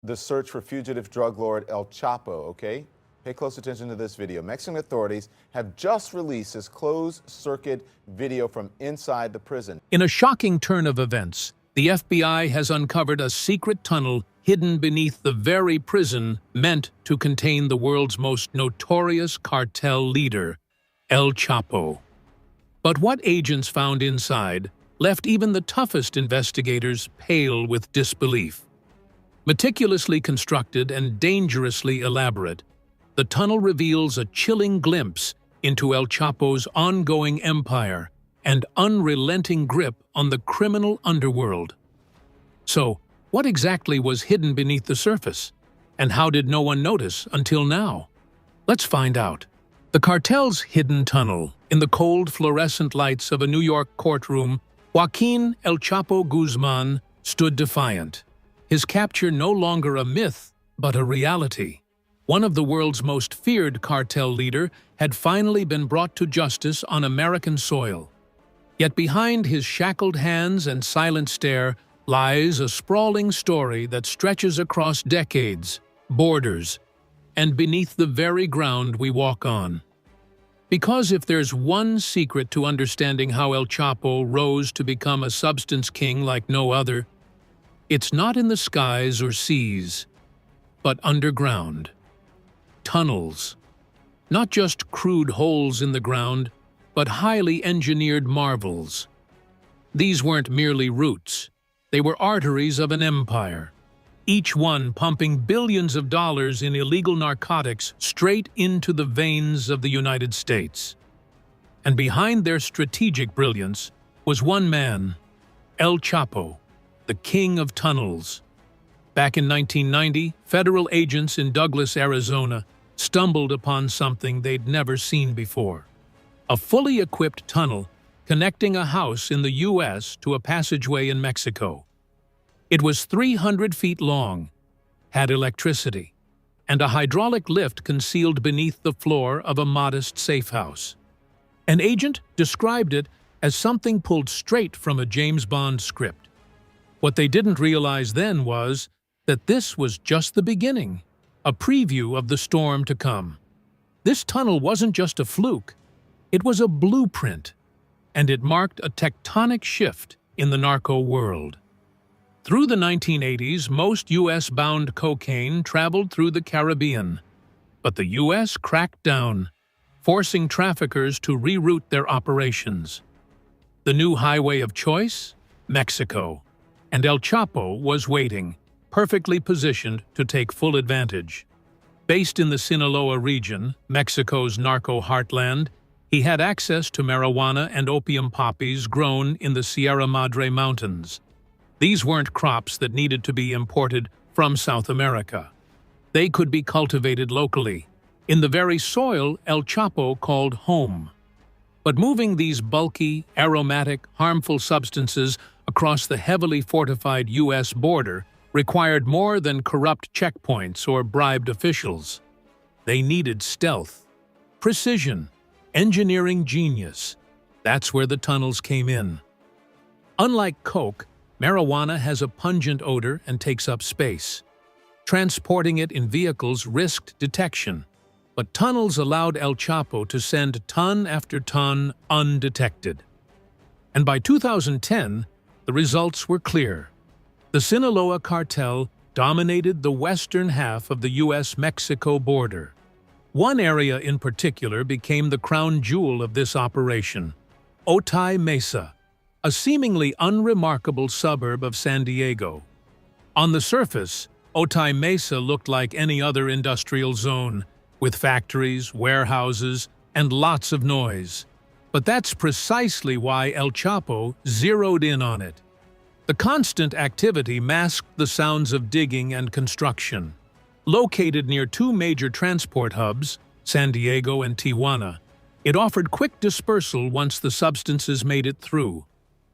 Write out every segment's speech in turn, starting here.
the search for fugitive drug lord El Chapo, okay? Pay close attention to this video. Mexican authorities have just released this closed-circuit video from inside the prison. In a shocking turn of events, the FBI has uncovered a secret tunnel hidden beneath the very prison meant to contain the world's most notorious cartel leader, El Chapo. But what agents found inside left even the toughest investigators pale with disbelief. Meticulously constructed and dangerously elaborate, the tunnel reveals a chilling glimpse into El Chapo's ongoing empire and unrelenting grip on the criminal underworld. So, what exactly was hidden beneath the surface? And how did no one notice until now? Let's find out. The cartel's hidden tunnel. In the cold fluorescent lights of a New York courtroom, Joaquín El Chapo Guzmán stood defiant. His capture no longer a myth, but a reality. One of the world's most feared cartel leader had finally been brought to justice on American soil. Yet behind his shackled hands and silent stare lies a sprawling story that stretches across decades, borders, and beneath the very ground we walk on. Because if there's one secret to understanding how El Chapo rose to become a substance king like no other, it's not in the skies or seas, but underground. Tunnels. Not just crude holes in the ground, but highly engineered marvels. These weren't merely routes. They were arteries of an empire, each one pumping billions of dollars in illegal narcotics straight into the veins of the United States. And behind their strategic brilliance was one man, El Chapo, the king of tunnels. Back in 1990, federal agents in Douglas, Arizona, stumbled upon something they'd never seen before. A fully equipped tunnel connecting a house in the U.S. to a passageway in Mexico. It was 300 feet long, had electricity, and a hydraulic lift concealed beneath the floor of a modest safe house. An agent described it as something pulled straight from a James Bond script. What they didn't realize then was that this was just the beginning, a preview of the storm to come. This tunnel wasn't just a fluke, it was a blueprint, and it marked a tectonic shift in the narco world. Through the 1980s, most U.S.-bound cocaine traveled through the Caribbean, but the U.S. cracked down, forcing traffickers to reroute their operations. The new highway of choice? Mexico. And El Chapo was waiting, perfectly positioned to take full advantage. Based in the Sinaloa region, Mexico's narco heartland, he had access to marijuana and opium poppies grown in the Sierra Madre Mountains. These weren't crops that needed to be imported from South America. They could be cultivated locally, in the very soil El Chapo called home. But moving these bulky, aromatic, harmful substances across the heavily fortified U.S. border required more than corrupt checkpoints or bribed officials. They needed stealth, precision, engineering genius. That's where the tunnels came in. Unlike coke, marijuana has a pungent odor and takes up space. Transporting it in vehicles risked detection, but tunnels allowed El Chapo to send ton after ton undetected. And by 2010, the results were clear. The Sinaloa cartel dominated the western half of the U.S.-Mexico border. One area in particular became the crown jewel of this operation, Otay Mesa, a seemingly unremarkable suburb of San Diego. On the surface, Otay Mesa looked like any other industrial zone, with factories, warehouses, and lots of noise. But that's precisely why El Chapo zeroed in on it. The constant activity masked the sounds of digging and construction. Located near two major transport hubs, San Diego and Tijuana, it offered quick dispersal once the substances made it through.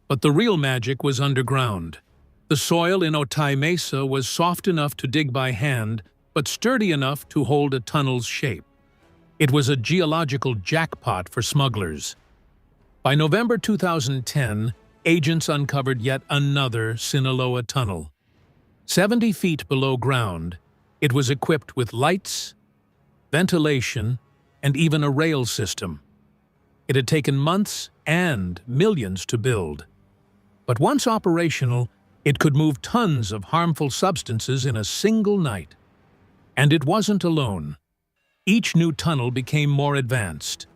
But the real magic was underground. The soil in Otay Mesa was soft enough to dig by hand, but sturdy enough to hold a tunnel's shape. It was a geological jackpot for smugglers. By November 2010, agents uncovered yet another Sinaloa tunnel. 70 feet below ground, it was equipped with lights, ventilation, and even a rail system. It had taken months and millions to build. But once operational, it could move tons of harmful substances in a single night. And it wasn't alone. Each new tunnel became more advanced.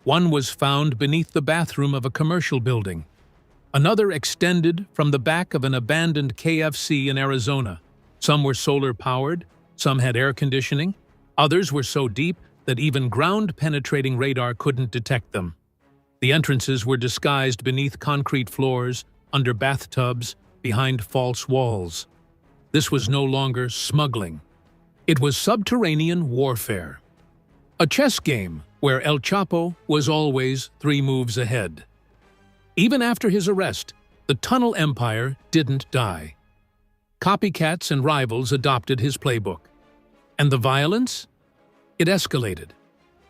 One was found beneath the bathroom of a commercial building. Another extended from the back of an abandoned KFC in Arizona. Some were solar-powered, some had air conditioning, others were so deep that even ground-penetrating radar couldn't detect them. The entrances were disguised beneath concrete floors, under bathtubs, behind false walls. This was no longer smuggling. It was subterranean warfare. A chess game where El Chapo was always 3 moves ahead. Even after his arrest, the tunnel empire didn't die. Copycats and rivals adopted his playbook. And the violence? It escalated.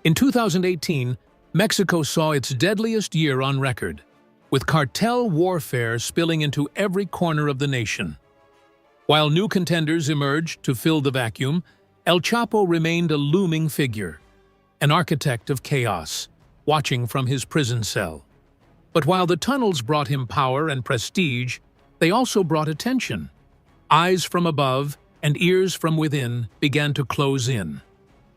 In 2018, Mexico saw its deadliest year on record, with cartel warfare spilling into every corner of the nation. While new contenders emerged to fill the vacuum, El Chapo remained a looming figure, an architect of chaos, watching from his prison cell. But while the tunnels brought him power and prestige, they also brought attention. Eyes from above and ears from within began to close in.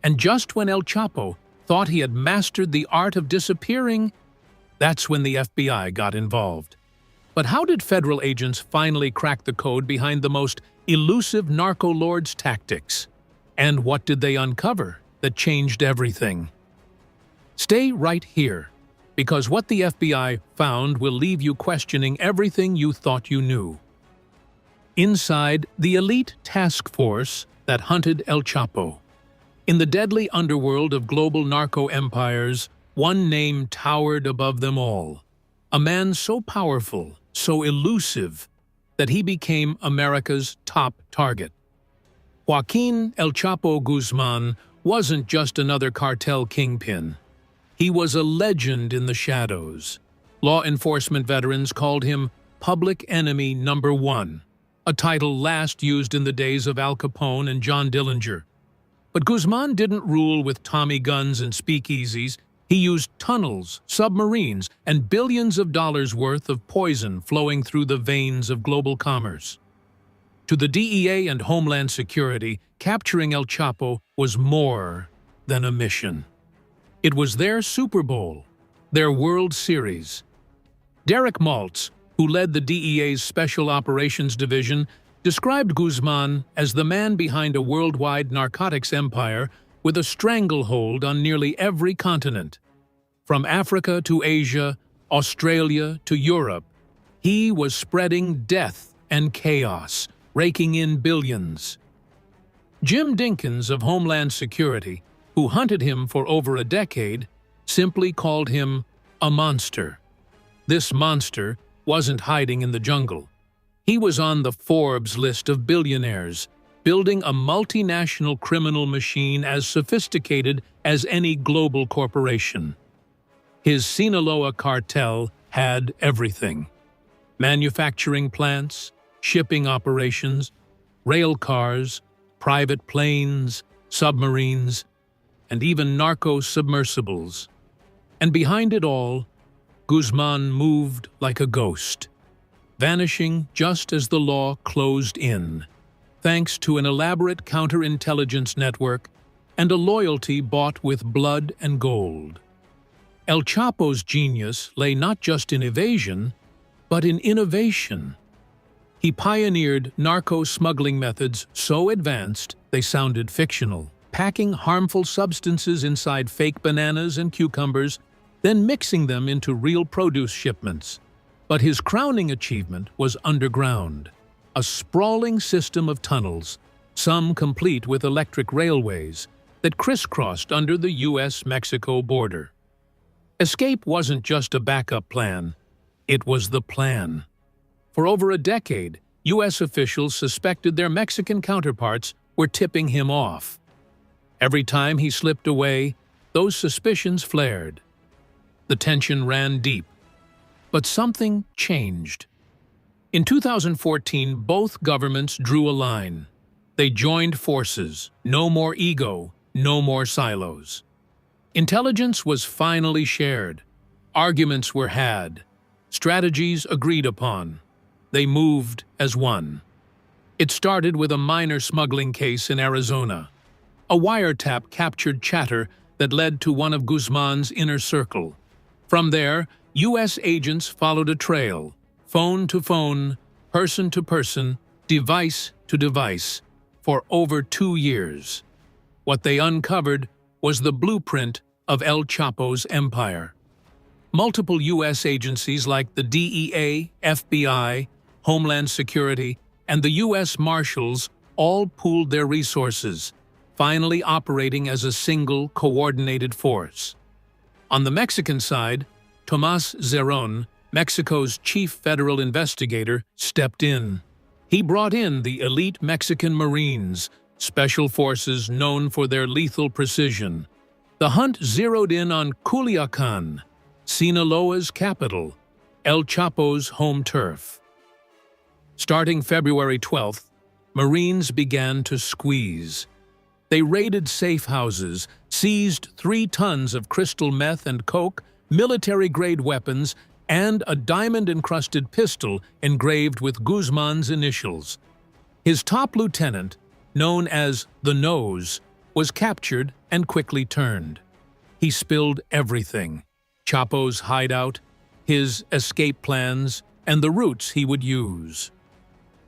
And just when El Chapo thought he had mastered the art of disappearing, that's when the FBI got involved. But how did federal agents finally crack the code behind the most elusive narco-lord's tactics? And what did they uncover that changed everything? Stay right here, because what the FBI found will leave you questioning everything you thought you knew. Inside the elite task force that hunted El Chapo. In the deadly underworld of global narco empires, one name towered above them all. A man so powerful, so elusive, that he became America's top target. Joaquín El Chapo Guzmán wasn't just another cartel kingpin. He was a legend in the shadows. Law enforcement veterans called him Public Enemy Number 1, a title last used in the days of Al Capone and John Dillinger. But Guzmán didn't rule with Tommy guns and speakeasies. He used tunnels, submarines, and billions of dollars worth of poison flowing through the veins of global commerce. To the DEA and Homeland Security, capturing El Chapo was more than a mission. It was their Super Bowl, their World Series. Derek Maltz, who led the DEA's Special Operations Division, described Guzmán as the man behind a worldwide narcotics empire with a stranglehold on nearly every continent. From Africa to Asia, Australia to Europe, he was spreading death and chaos, raking in billions. Jim Dinkins of Homeland Security, who hunted him for over a decade, simply called him a monster. This monster wasn't hiding in the jungle. He was on the Forbes list of billionaires, building a multinational criminal machine as sophisticated as any global corporation. His Sinaloa cartel had everything: manufacturing plants, shipping operations, rail cars, private planes, submarines, and even narco-submersibles. And behind it all, Guzmán moved like a ghost, vanishing just as the law closed in, thanks to an elaborate counterintelligence network and a loyalty bought with blood and gold. El Chapo's genius lay not just in evasion, but in innovation. He pioneered narco-smuggling methods so advanced they sounded fictional, packing harmful substances inside fake bananas and cucumbers, then mixing them into real produce shipments. But his crowning achievement was underground, a sprawling system of tunnels, some complete with electric railways, that crisscrossed under the U.S.-Mexico border. Escape wasn't just a backup plan, it was the plan. For over a decade, U.S. officials suspected their Mexican counterparts were tipping him off. Every time he slipped away, those suspicions flared. The tension ran deep. But something changed. In 2014, both governments drew a line. They joined forces. No more ego, no more silos. Intelligence was finally shared. Arguments were had. Strategies agreed upon. They moved as one. It started with a minor smuggling case in Arizona. A wiretap captured chatter that led to one of Guzmán's inner circle. From there, U.S. agents followed a trail, phone to phone, person to person, device to device, for over 2 years. What they uncovered was the blueprint of El Chapo's empire. Multiple U.S. agencies like the DEA, FBI, Homeland Security, and the U.S. Marshals all pooled their resources, finally operating as a single coordinated force. On the Mexican side, Tomás Zerón, Mexico's chief federal investigator, stepped in. He brought in the elite Mexican Marines, special forces known for their lethal precision. The hunt zeroed in on Culiacán, Sinaloa's capital, El Chapo's home turf. Starting February 12th, Marines began to squeeze. They raided safe houses, seized 3 tons of crystal meth and coke, military-grade weapons, and a diamond-encrusted pistol engraved with Guzmán's initials. His top lieutenant, known as the Nose, was captured and quickly turned. He spilled everything: Chapo's hideout, his escape plans, and the routes he would use.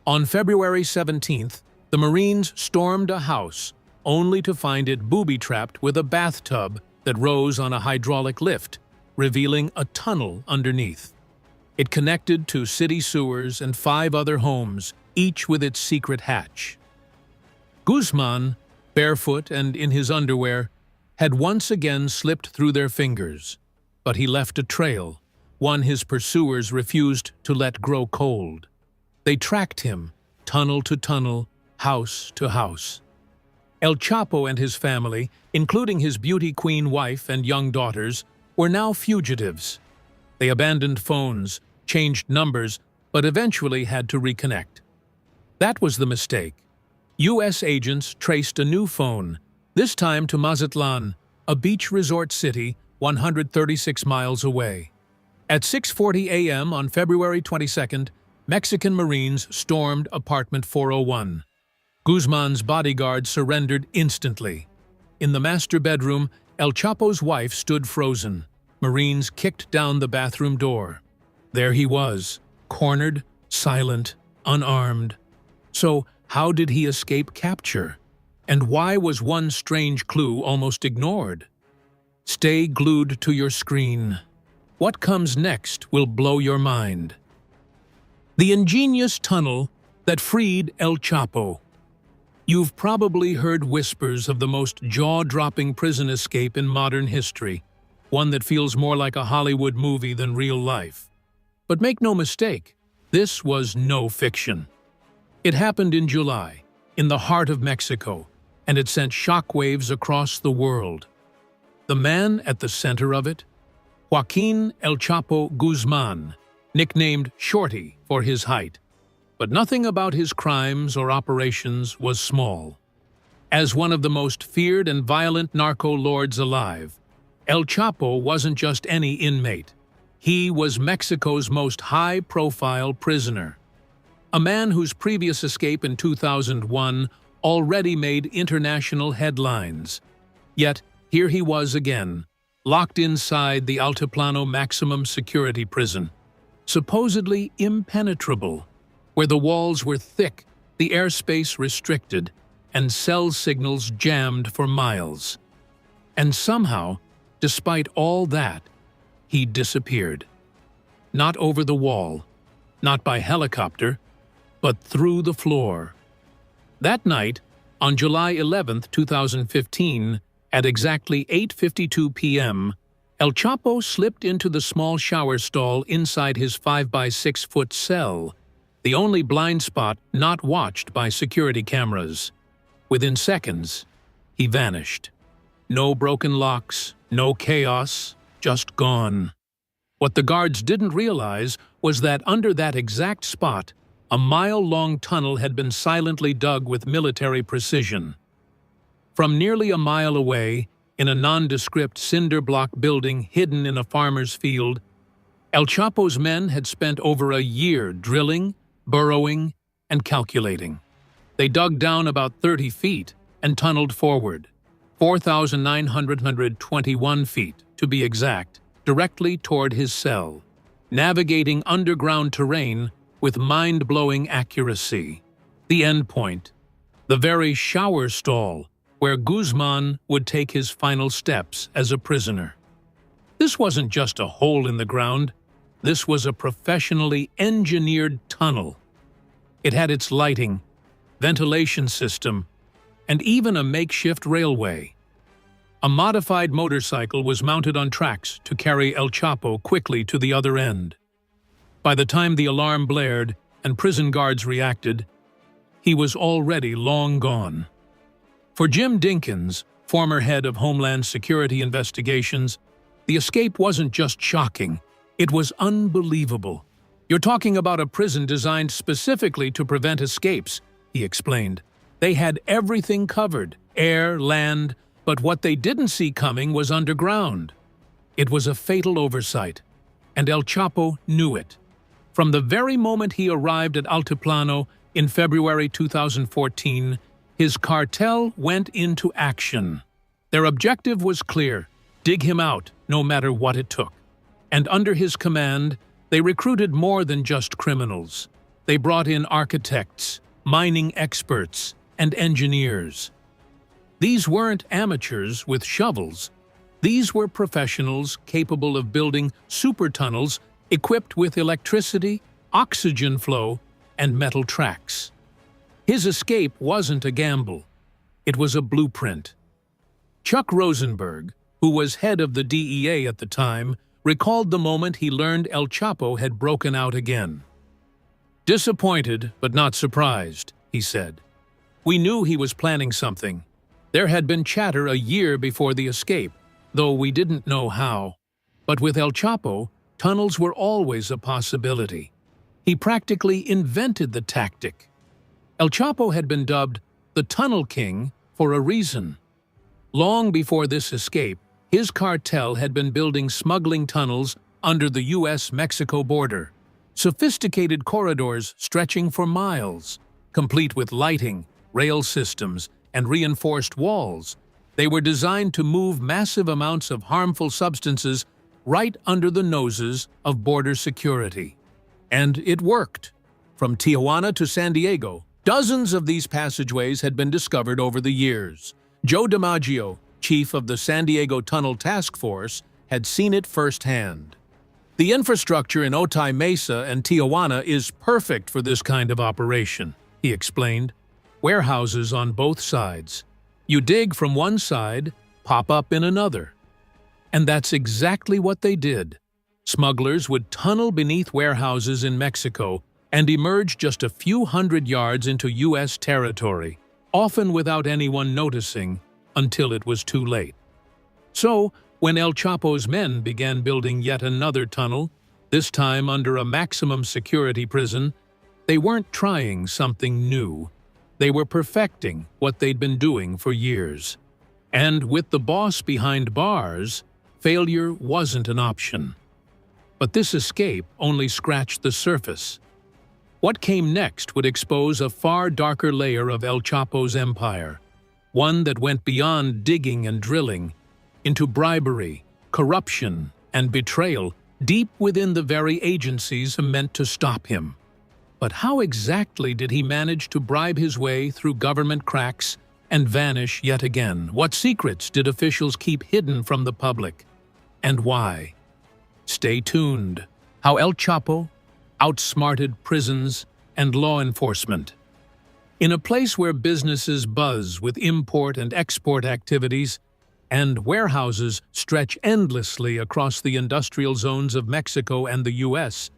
On February 17th, the Marines stormed a house, only to find it booby-trapped with a bathtub that rose on a hydraulic lift, revealing a tunnel underneath. It connected to city sewers and 5 other homes, each with its secret hatch. Guzmán, barefoot and in his underwear, had once again slipped through their fingers, but he left a trail, one his pursuers refused to let grow cold. They tracked him, tunnel to tunnel, house to house. El Chapo and his family, including his beauty queen wife and young daughters, were now fugitives. They abandoned phones, changed numbers, but eventually had to reconnect. That was the mistake. U.S. agents traced a new phone, this time to Mazatlan, a beach resort city 136 miles away. At 6:40 a.m. on February 22nd, Mexican Marines stormed apartment 401. Guzmán's bodyguard surrendered instantly. In the master bedroom, El Chapo's wife stood frozen. Marines kicked down the bathroom door. There he was, cornered, silent, unarmed. So, how did he escape capture? And why was one strange clue almost ignored? Stay glued to your screen. What comes next will blow your mind. The ingenious tunnel that freed El Chapo. You've probably heard whispers of the most jaw-dropping prison escape in modern history, one that feels more like a Hollywood movie than real life. But make no mistake, this was no fiction. It happened in July, in the heart of Mexico, and it sent shockwaves across the world. The man at the center of it? Joaquín El Chapo Guzmán, nicknamed Shorty for his height. But nothing about his crimes or operations was small. As one of the most feared and violent narco-lords alive, El Chapo wasn't just any inmate. He was Mexico's most high-profile prisoner. A man whose previous escape in 2001 already made international headlines. Yet, here he was again, locked inside the Altiplano maximum security prison, supposedly impenetrable, where the walls were thick, the airspace restricted, and cell signals jammed for miles. And somehow, despite all that, he disappeared. Not over the wall, not by helicopter, but through the floor. That night, on July 11, 2015, at exactly 8:52 p.m., El Chapo slipped into the small shower stall inside his 5-by-6-foot cell, the only blind spot not watched by security cameras. Within seconds, he vanished. No broken locks, no chaos, just gone. What the guards didn't realize was that under that exact spot, a mile-long tunnel had been silently dug with military precision. From nearly a mile away, in a nondescript cinder block building hidden in a farmer's field, El Chapo's men had spent over a year drilling, burrowing, and calculating. They dug down about 30 feet and tunneled forward, 4,921 feet to be exact, directly toward his cell, navigating underground terrain with mind-blowing accuracy. The end point, the very shower stall where Guzmán would take his final steps as a prisoner. This wasn't just a hole in the ground. This was a professionally engineered tunnel. It had its lighting, ventilation system, and even a makeshift railway. A modified motorcycle was mounted on tracks to carry El Chapo quickly to the other end. By the time the alarm blared and prison guards reacted, he was already long gone. For Jim Dinkins, former head of Homeland Security investigations, the escape wasn't just shocking, it was unbelievable. "You're talking about a prison designed specifically to prevent escapes," he explained. "They had everything covered, air, land, but what they didn't see coming was underground. It was a fatal oversight, and El Chapo knew it. From the very moment he arrived at Altiplano in February 2014, his cartel went into action. Their objective was clear: dig him out, no matter what it took. And under his command, they recruited more than just criminals. They brought in architects, mining experts, and engineers. These weren't amateurs with shovels. These were professionals capable of building super tunnels equipped with electricity, oxygen flow, and metal tracks. His escape wasn't a gamble. It was a blueprint. Chuck Rosenberg, who was head of the DEA at the time, recalled the moment he learned El Chapo had broken out again. "Disappointed, but not surprised," he said. "We knew he was planning something. There had been chatter a year before the escape, though we didn't know how. But with El Chapo, tunnels were always a possibility. He practically invented the tactic. El Chapo had been dubbed the Tunnel King for a reason. Long before this escape, his cartel had been building smuggling tunnels under the U.S.-Mexico border, sophisticated corridors stretching for miles, complete with lighting, rail systems, and reinforced walls. They were designed to move massive amounts of harmful substances right under the noses of border security. And it worked. From Tijuana to San Diego, dozens of these passageways had been discovered over the years. Joe DiMaggio, chief of the San Diego Tunnel Task Force, had seen it firsthand. "The infrastructure in Otay Mesa and Tijuana is perfect for this kind of operation," he explained. "Warehouses on both sides. You dig from one side, pop up in another." And that's exactly what they did. Smugglers would tunnel beneath warehouses in Mexico and emerge just a few hundred yards into U.S. territory, often without anyone noticing until it was too late. So, when El Chapo's men began building yet another tunnel, this time under a maximum security prison, they weren't trying something new. They were perfecting what they'd been doing for years. And with the boss behind bars, failure wasn't an option. But this escape only scratched the surface. What came next would expose a far darker layer of El Chapo's empire, one that went beyond digging and drilling, into bribery, corruption, and betrayal deep within the very agencies meant to stop him. But how exactly did he manage to bribe his way through government cracks and vanish yet again? What secrets did officials keep hidden from the public? And why? Stay tuned. How El Chapo outsmarted prisons and law enforcement. In a place where businesses buzz with import and export activities, and warehouses stretch endlessly across the industrial zones of Mexico and the U.S.,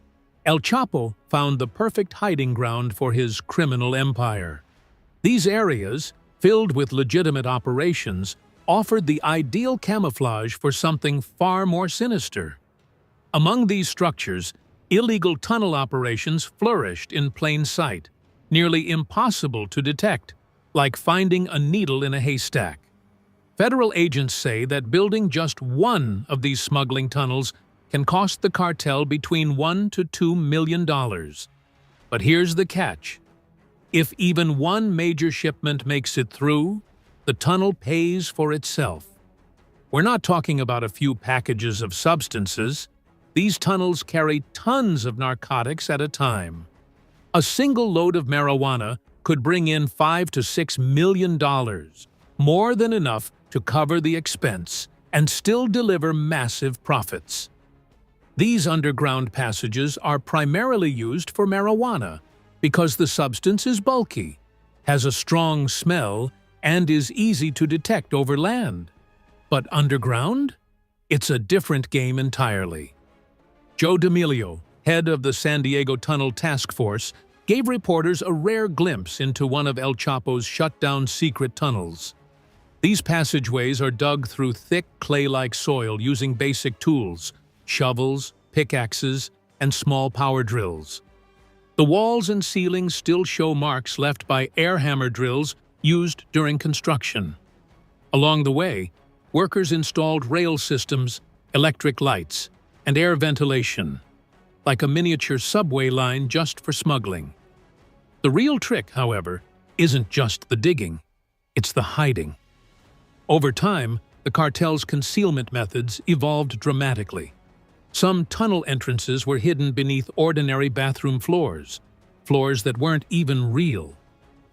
El Chapo found the perfect hiding ground for his criminal empire. These areas, filled with legitimate operations, offered the ideal camouflage for something far more sinister. Among these structures, illegal tunnel operations flourished in plain sight, nearly impossible to detect, like finding a needle in a haystack. Federal agents say that building just one of these smuggling tunnels can cost the cartel between $1 to $2 million. But here's the catch. If even one major shipment makes it through, the tunnel pays for itself. We're not talking about a few packages of substances. These tunnels carry tons of narcotics at a time. A single load of marijuana could bring in $5 to $6 million, more than enough to cover the expense and still deliver massive profits. These underground passages are primarily used for marijuana because the substance is bulky, has a strong smell, and is easy to detect over land. But underground? It's a different game entirely. Joe D'Amelio, head of the San Diego Tunnel Task Force, gave reporters a rare glimpse into one of El Chapo's shut-down secret tunnels. These passageways are dug through thick clay-like soil using basic tools, shovels, pickaxes, and small power drills. The walls and ceilings still show marks left by air hammer drills used during construction. Along the way, workers installed rail systems, electric lights, and air ventilation, like a miniature subway line just for smuggling. The real trick, however, isn't just the digging, it's the hiding. Over time, the cartel's concealment methods evolved dramatically. Some tunnel entrances were hidden beneath ordinary bathroom floors that weren't even real.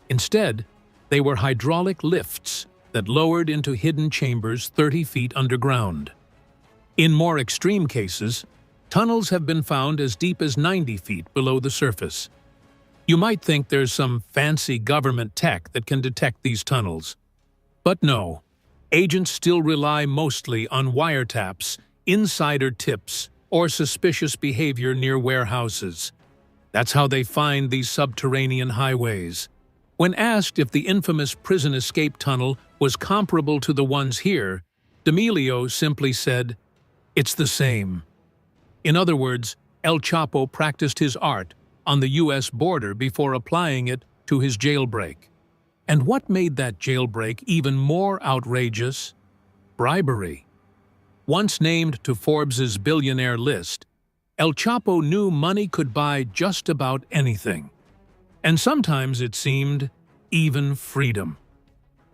Instead, they were hydraulic lifts that lowered into hidden chambers 30 feet underground. In more extreme cases, tunnels have been found as deep as 90 feet below the surface. You might think there's some fancy government tech that can detect these tunnels. But no, agents still rely mostly on wiretaps, insider tips, or suspicious behavior near warehouses. That's how they find these subterranean highways. When asked if the infamous prison escape tunnel was comparable to the ones here, D'Amelio simply said, "It's the same." In other words, El Chapo practiced his art on the U.S. border before applying it to his jailbreak. And what made that jailbreak even more outrageous? Bribery. Once named to Forbes's billionaire list, El Chapo knew money could buy just about anything. And sometimes, it seemed, even freedom.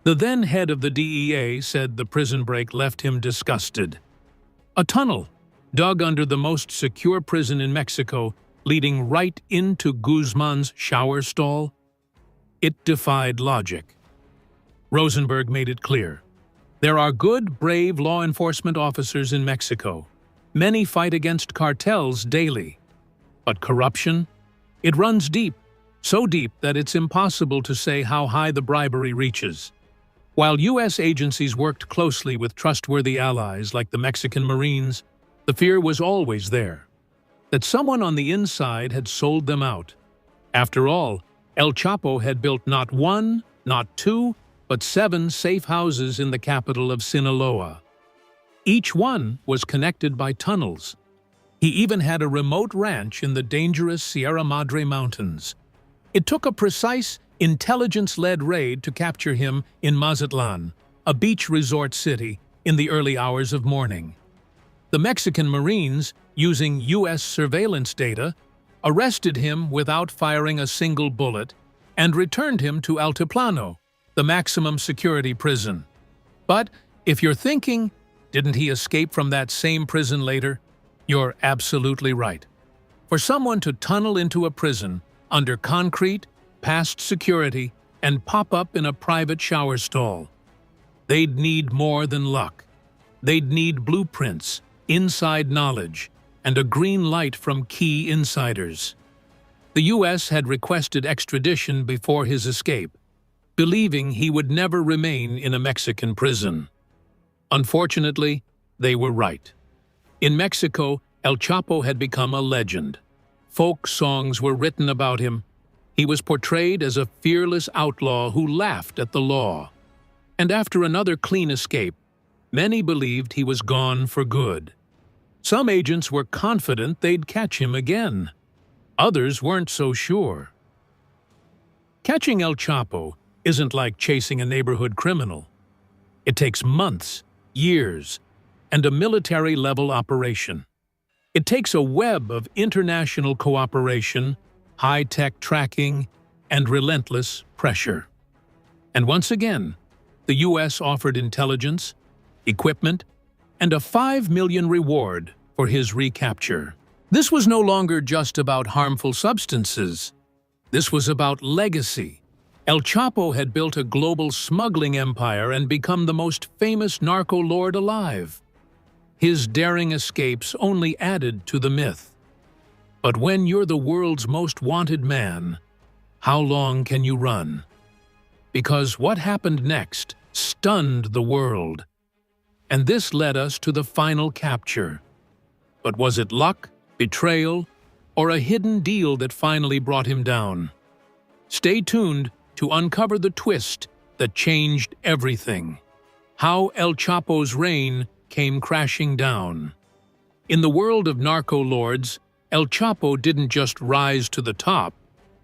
The then head of the DEA said the prison break left him disgusted. A tunnel, dug under the most secure prison in Mexico, leading right into Guzmán's shower stall? It defied logic. Rosenberg made it clear. There are good, brave law enforcement officers in Mexico. Many fight against cartels daily. But corruption? It runs deep, so deep that it's impossible to say how high the bribery reaches. While U.S. agencies worked closely with trustworthy allies like the Mexican Marines, the fear was always there, that someone on the inside had sold them out. After all, El Chapo had built not one, not two, but 7 safe houses in the capital of Sinaloa. Each one was connected by tunnels. He even had a remote ranch in the dangerous Sierra Madre Mountains. It took a precise, intelligence-led raid to capture him in Mazatlan, a beach resort city, in the early hours of morning. The Mexican Marines, using U.S. surveillance data, arrested him without firing a single bullet and returned him to Altiplano, the maximum security prison. But if you're thinking, didn't he escape from that same prison later? You're absolutely right. For someone to tunnel into a prison under concrete, past security, and pop up in a private shower stall, they'd need more than luck. They'd need blueprints, inside knowledge, and a green light from key insiders. The U.S. had requested extradition before his escape, believing he would never remain in a Mexican prison. Unfortunately, they were right. In Mexico, El Chapo had become a legend. Folk songs were written about him. He was portrayed as a fearless outlaw who laughed at the law. And after another clean escape, many believed he was gone for good. Some agents were confident they'd catch him again. Others weren't so sure. Catching El Chapo isn't like chasing a neighborhood criminal. It takes months, years, and a military-level operation. It takes a web of international cooperation, high-tech tracking, and relentless pressure. And once again, the U.S. offered intelligence, equipment, and a $5 million reward for his recapture. This was no longer just about harmful substances. This was about legacy. El Chapo had built a global smuggling empire and become the most famous narco-lord alive. His daring escapes only added to the myth. But when you're the world's most wanted man, how long can you run? Because what happened next stunned the world. And this led us to the final capture. But was it luck, betrayal, or a hidden deal that finally brought him down? Stay tuned to uncover the twist that changed everything. How El Chapo's reign came crashing down. In the world of narco-lords, El Chapo didn't just rise to the top,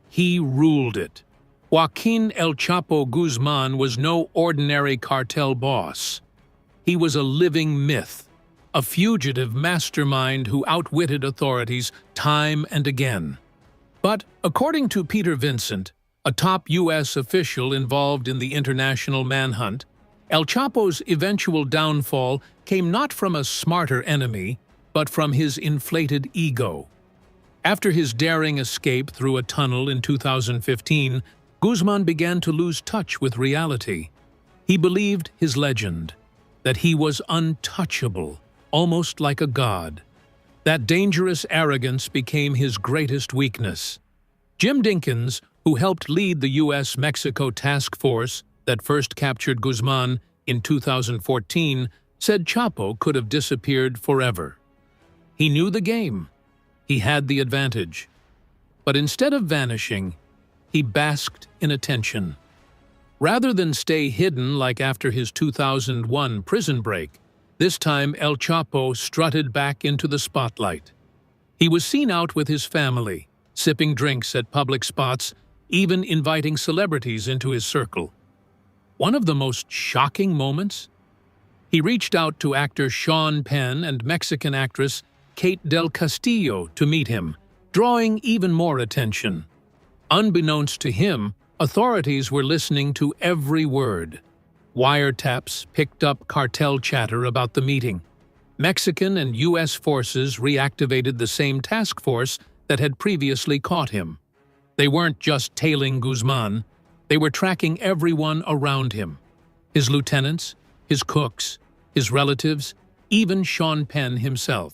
he ruled it. Joaquín El Chapo Guzmán was no ordinary cartel boss. He was a living myth, a fugitive mastermind who outwitted authorities time and again. But according to Peter Vincent, a top U.S. official involved in the international manhunt, El Chapo's eventual downfall came not from a smarter enemy, but from his inflated ego. After his daring escape through a tunnel in 2015, Guzmán began to lose touch with reality. He believed his legend, that he was untouchable, almost like a god. That dangerous arrogance became his greatest weakness. Jim Dinkins, who helped lead the U.S.-Mexico task force that first captured Guzmán in 2014, said Chapo could have disappeared forever. He knew the game. He had the advantage. But instead of vanishing, he basked in attention. Rather than stay hidden like after his 2001 prison break, this time El Chapo strutted back into the spotlight. He was seen out with his family, sipping drinks at public spots, even inviting celebrities into his circle. One of the most shocking moments? He reached out to actor Sean Penn and Mexican actress Kate del Castillo to meet him, drawing even more attention. Unbeknownst to him, authorities were listening to every word. Wiretaps picked up cartel chatter about the meeting. Mexican and U.S. forces reactivated the same task force that had previously caught him. They weren't just tailing Guzmán, they were tracking everyone around him. His lieutenants, his cooks, his relatives, even Sean Penn himself.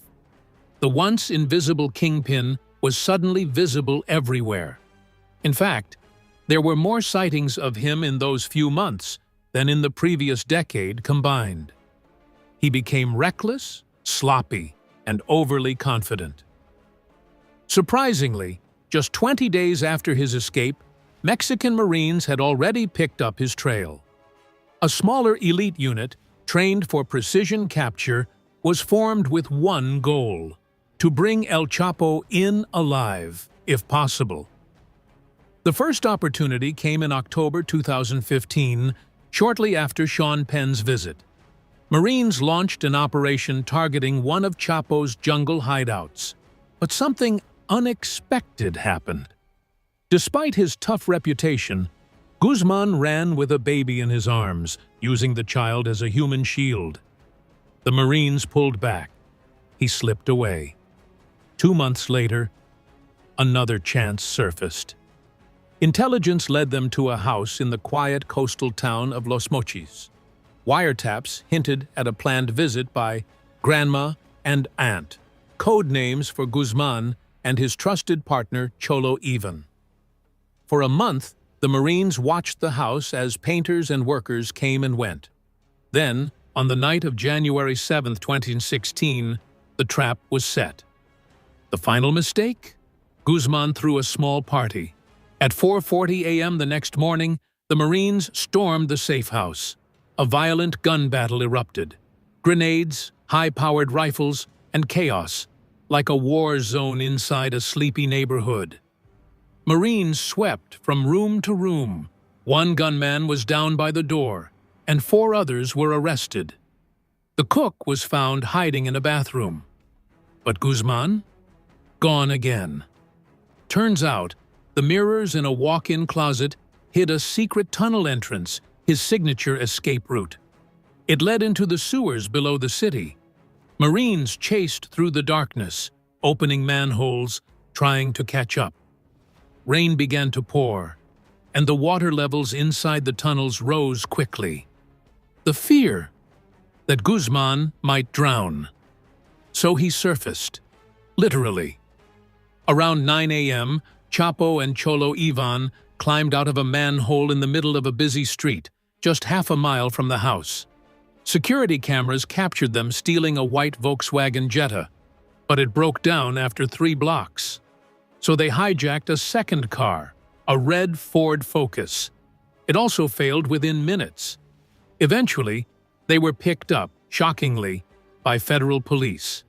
The once invisible kingpin was suddenly visible everywhere. In fact, there were more sightings of him in those few months than in the previous decade combined. He became reckless, sloppy, and overly confident. Surprisingly, just 20 days after his escape, Mexican Marines had already picked up his trail. A smaller elite unit, trained for precision capture, was formed with one goal: to bring El Chapo in alive, if possible. The first opportunity came in October 2015, shortly after Sean Penn's visit. Marines launched an operation targeting one of Chapo's jungle hideouts. But something unexpected happened. Despite his tough reputation, Guzmán ran with a baby in his arms, using the child as a human shield. The Marines pulled back. He slipped away. 2 months later, another chance surfaced. Intelligence led them to a house in the quiet coastal town of Los Mochis. Wiretaps hinted at a planned visit by Grandma and Aunt, code names for Guzmán and his trusted partner Cholo Ivan. For a month, the Marines watched the house as painters and workers came and went. Then, on the night of January 7, 2016, the trap was set. The final mistake? Guzmán threw a small party. At 4:40 a.m. the next morning, the Marines stormed the safe house. A violent gun battle erupted. Grenades, high-powered rifles, and chaos, like a war zone inside a sleepy neighborhood. Marines swept from room to room. One gunman was down by the door, and 4 others were arrested. The cook was found hiding in a bathroom. But Guzmán? Gone again. Turns out, the mirrors in a walk-in closet hid a secret tunnel entrance, his signature escape route. It led into the sewers below the city. Marines chased through the darkness, opening manholes, trying to catch up. Rain began to pour, and the water levels inside the tunnels rose quickly. The fear that Guzmán might drown. So he surfaced, literally. Around 9 a.m., Chapo and Cholo Ivan climbed out of a manhole in the middle of a busy street, just half a mile from the house. Security cameras captured them stealing a white Volkswagen Jetta, but it broke down after 3 blocks. So they hijacked a second car, a red Ford Focus. It also failed within minutes. Eventually, they were picked up, shockingly, by federal police.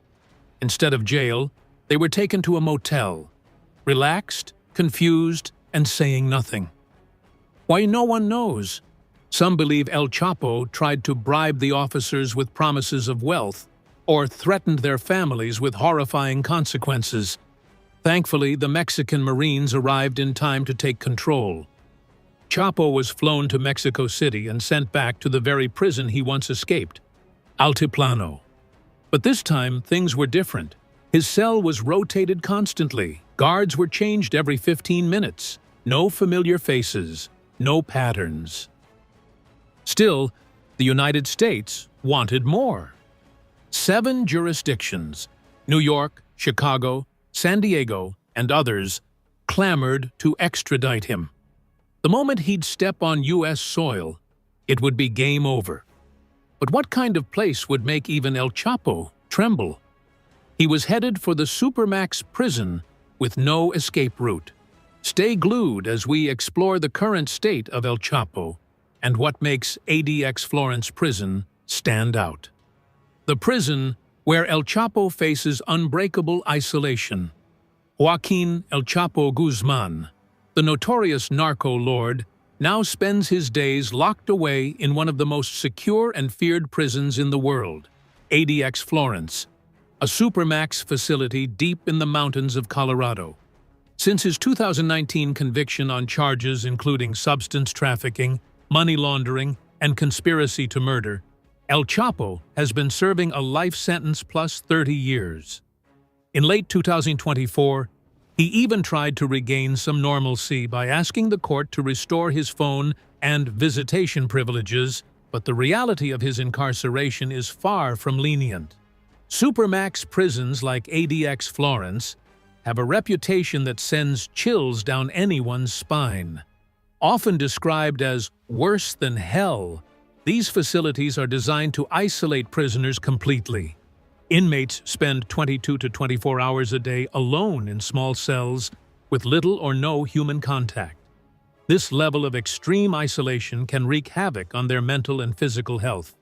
Instead of jail, they were taken to a motel, relaxed, confused, and saying nothing. Why, no one knows. Some believe El Chapo tried to bribe the officers with promises of wealth or threatened their families with horrifying consequences. Thankfully, the Mexican Marines arrived in time to take control. Chapo was flown to Mexico City and sent back to the very prison he once escaped, Altiplano. But this time, things were different. His cell was rotated constantly. Guards were changed every 15 minutes. No familiar faces, no patterns. Still, the United States wanted more. 7 jurisdictions, New York, Chicago, San Diego, and others, clamored to extradite him. The moment he'd step on U.S. soil, it would be game over. But what kind of place would make even El Chapo tremble? He was headed for the Supermax prison with no escape route. Stay glued as we explore the current state of El Chapo and what makes ADX Florence Prison stand out. The prison where El Chapo faces unbreakable isolation. Joaquín El Chapo Guzmán, the notorious narco lord, now spends his days locked away in one of the most secure and feared prisons in the world, ADX Florence, a Supermax facility deep in the mountains of Colorado. Since his 2019 conviction on charges including substance trafficking, money laundering, and conspiracy to murder, El Chapo has been serving a life sentence plus 30 years. In late 2024, he even tried to regain some normalcy by asking the court to restore his phone and visitation privileges, but the reality of his incarceration is far from lenient. Supermax prisons like ADX Florence have a reputation that sends chills down anyone's spine. Often described as worse than hell, these facilities are designed to isolate prisoners completely. Inmates spend 22 to 24 hours a day alone in small cells with little or no human contact. This level of extreme isolation can wreak havoc on their mental and physical health.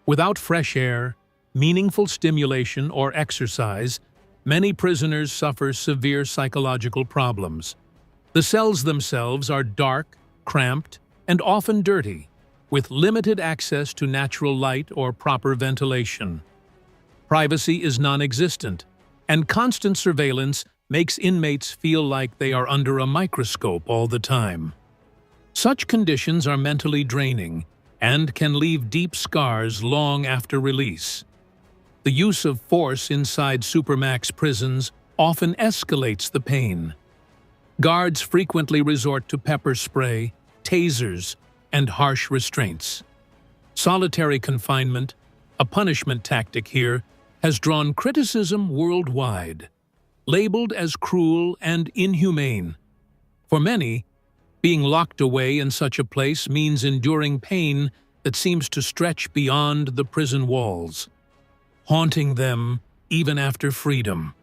Without fresh air, meaningful stimulation, or exercise, many prisoners suffer severe psychological problems. The cells themselves are dark, cramped, and often dirty, with limited access to natural light or proper ventilation. Privacy is non-existent, and constant surveillance makes inmates feel like they are under a microscope all the time. Such conditions are mentally draining and can leave deep scars long after release. The use of force inside Supermax prisons often escalates the pain. Guards frequently resort to pepper spray, tasers, and harsh restraints. Solitary confinement, a punishment tactic here, has drawn criticism worldwide, labeled as cruel and inhumane. For many, being locked away in such a place means enduring pain that seems to stretch beyond the prison walls, haunting them even after freedom.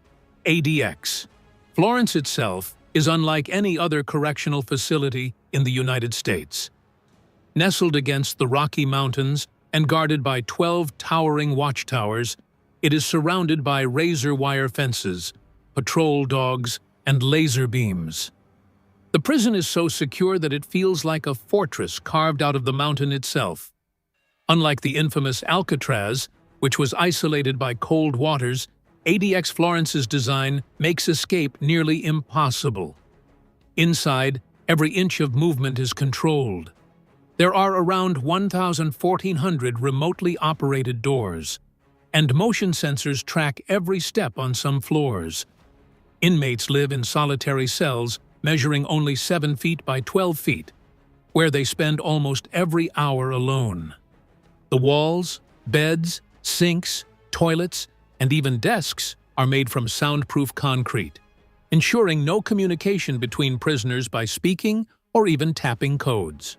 ADX Florence itself is unlike any other correctional facility in the United States. Nestled against the Rocky Mountains and guarded by 12 towering watchtowers, it is surrounded by razor wire fences, patrol dogs, and laser beams. The prison is so secure that it feels like a fortress carved out of the mountain itself. Unlike the infamous Alcatraz, which was isolated by cold waters, ADX Florence's design makes escape nearly impossible. Inside, every inch of movement is controlled. There are around 1,400 remotely operated doors, and motion sensors track every step on some floors. Inmates live in solitary cells measuring only 7 feet by 12 feet, where they spend almost every hour alone. The walls, beds, sinks, toilets, and even desks are made from soundproof concrete, ensuring no communication between prisoners by speaking or even tapping codes.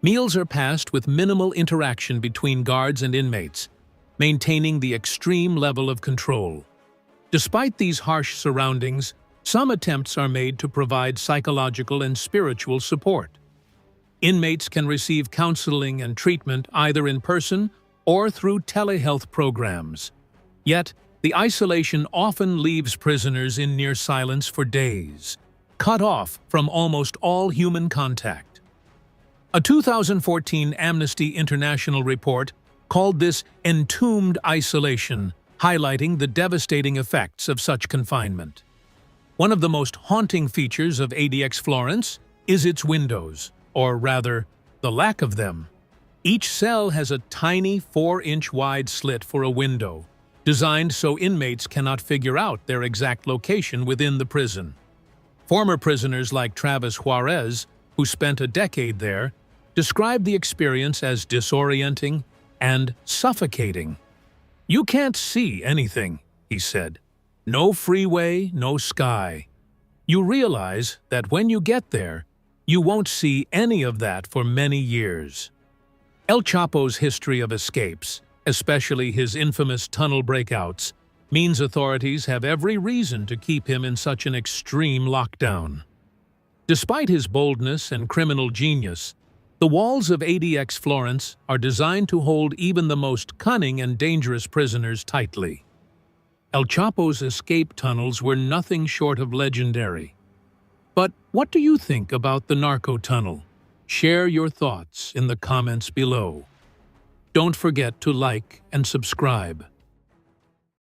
Meals are passed with minimal interaction between guards and inmates, maintaining the extreme level of control. Despite these harsh surroundings, some attempts are made to provide psychological and spiritual support. Inmates can receive counseling and treatment either in person or through telehealth programs. Yet, the isolation often leaves prisoners in near silence for days, cut off from almost all human contact. A 2014 Amnesty International report called this entombed isolation, highlighting the devastating effects of such confinement. One of the most haunting features of ADX Florence is its windows, or rather, the lack of them. Each cell has a tiny 4-inch wide slit for a window, designed so inmates cannot figure out their exact location within the prison. Former prisoners like Travis Juarez, who spent a decade there, described the experience as disorienting and suffocating. "You can't see anything," he said. "No freeway, no sky. You realize that when you get there, you won't see any of that for many years." El Chapo's history of escapes, especially his infamous tunnel breakouts, means authorities have every reason to keep him in such an extreme lockdown. Despite his boldness and criminal genius, the walls of ADX Florence are designed to hold even the most cunning and dangerous prisoners tightly. El Chapo's escape tunnels were nothing short of legendary. But what do you think about the narco tunnel? Share your thoughts in the comments below. Don't forget to like and subscribe.